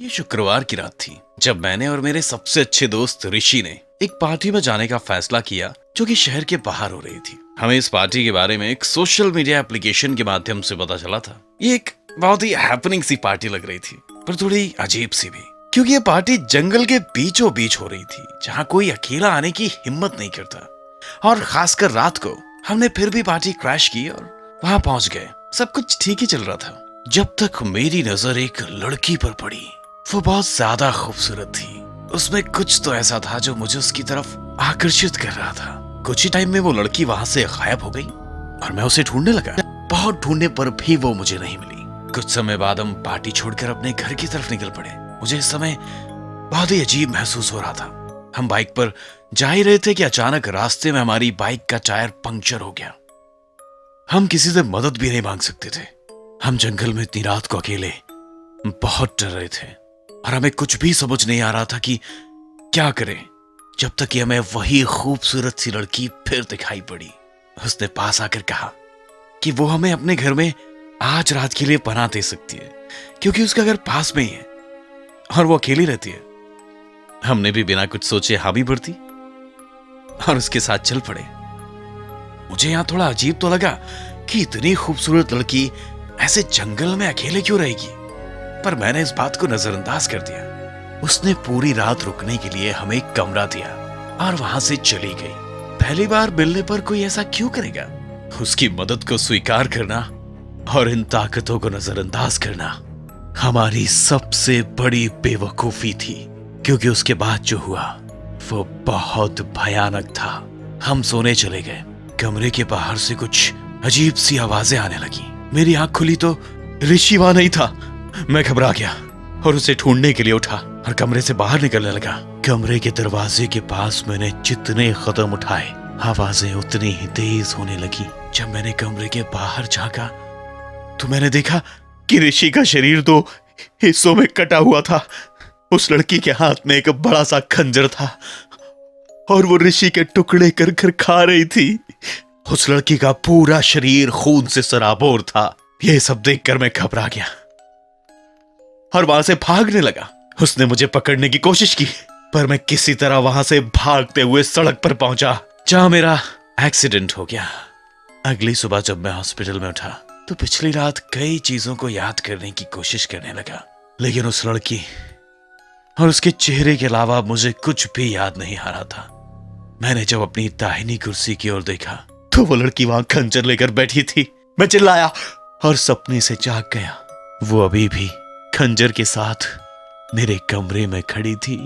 ये शुक्रवार की रात थी जब मैंने और मेरे सबसे अच्छे दोस्त ऋषि ने एक पार्टी में जाने का फैसला किया जो कि शहर के बाहर हो रही थी। हमें इस पार्टी के बारे में एक सोशल मीडिया एप्लीकेशन के माध्यम से पता चला था। ये एक बहुत ही हैपनिंग सी पार्टी लग रही थी, पर थोड़ी अजीब सी भी, क्योंकि ये पार्टी जंगल के बीचों बीच हो रही थी जहाँ कोई अकेला आने की हिम्मत नहीं करता। और खासकर रात को हमने फिर भी पार्टी क्रैश की और वहां पहुंच गए। सब कुछ ठीक ही चल रहा था जब तक मेरी नजर एक लड़की पर पड़ी। वो बहुत ज्यादा खूबसूरत थी। उसमें कुछ तो ऐसा था जो मुझे उसकी तरफ आकर्षित कर रहा था। कुछ ही टाइम में वो लड़की वहां से गायब हो गई और मैं उसे ढूंढने लगा। बहुत ढूंढने पर भी वो मुझे नहीं मिली। कुछ समय बाद हम पार्टी छोड़कर अपने घर की तरफ निकल पड़े। मुझे इस समय बहुत ही अजीब महसूस हो रहा था। हम बाइक पर जा ही रहे थे कि अचानक रास्ते में हमारी बाइक का टायर पंक्चर हो गया। हम किसी से मदद भी नहीं मांग सकते थे। हम जंगल में इतनी रात को अकेले बहुत डर रहे थे और हमें कुछ भी समझ नहीं आ रहा था कि क्या करें, जब तक कि हमें वही खूबसूरत सी लड़की फिर दिखाई पड़ी। उसने पास आकर कहा कि वो हमें अपने घर में आज रात के लिए पनाह दे सकती है क्योंकि उसका घर पास में ही है और वो अकेली रहती है। हमने भी बिना कुछ सोचे हामी भर दी और उसके साथ चल पड़े। मुझे यहां थोड़ा अजीब तो लगा कि इतनी खूबसूरत लड़की ऐसे जंगल में अकेले क्यों रहेगी, पर मैंने इस बात को नजरअंदाज कर दिया। उसने पूरी रात रुकने के लिए हमें एक कमरा दिया और वहां से चली गई। पहली बार मिलने पर कोई ऐसा क्यों करेगा? उसकी मदद को स्वीकार करना और इन ताकतों को नजरअंदाज करना हमारी सबसे बड़ी बेवकूफी थी, क्योंकि उसके बाद जो हुआ वो बहुत भयानक था। हम सोने चले गए। कमरे के बाहर से कुछ अजीब सी आवाजें आने लगी। मेरी आंख खुली तो ऋषि वहां नहीं था। मैं घबरा गया और उसे ढूंढने के लिए उठा और कमरे से बाहर निकलने लगा। कमरे के दरवाजे के पास मैंने जितने कदम उठाए, आवाजें उतनी ही तेज होने लगी। जब मैंने कमरे के बाहर झांका तो मैंने देखा कि ऋषि का शरीर 2 हिस्सों में कटा हुआ था। उस लड़की के हाथ में एक बड़ा सा खंजर था और वो ऋषि के टुकड़े कर कर खा रही थी। उस लड़की का पूरा शरीर खून से सराबोर था। यह सब देखकर मैं घबरा गया और वहां से भागने लगा। उसने मुझे पकड़ने की कोशिश की, पर मैं किसी तरह वहां से भागते हुए सड़क पर पहुंचा जहां मेरा एक्सीडेंट हो गया। अगली सुबह जब मैं हॉस्पिटल में उठा तो पिछली रात कई चीजों को याद करने की कोशिश करने लगा, लेकिन उस लड़की और उसके चेहरे के अलावा मुझे कुछ भी याद नहीं आ रहा था। मैंने जब अपनी दाहिनी कुर्सी की ओर देखा तो वो लड़की वहां खंजर लेकर बैठी थी। मैं चिल्लाया और सपने से जाग गया। वो अभी भी खंजर के साथ मेरे कमरे में खड़ी थी।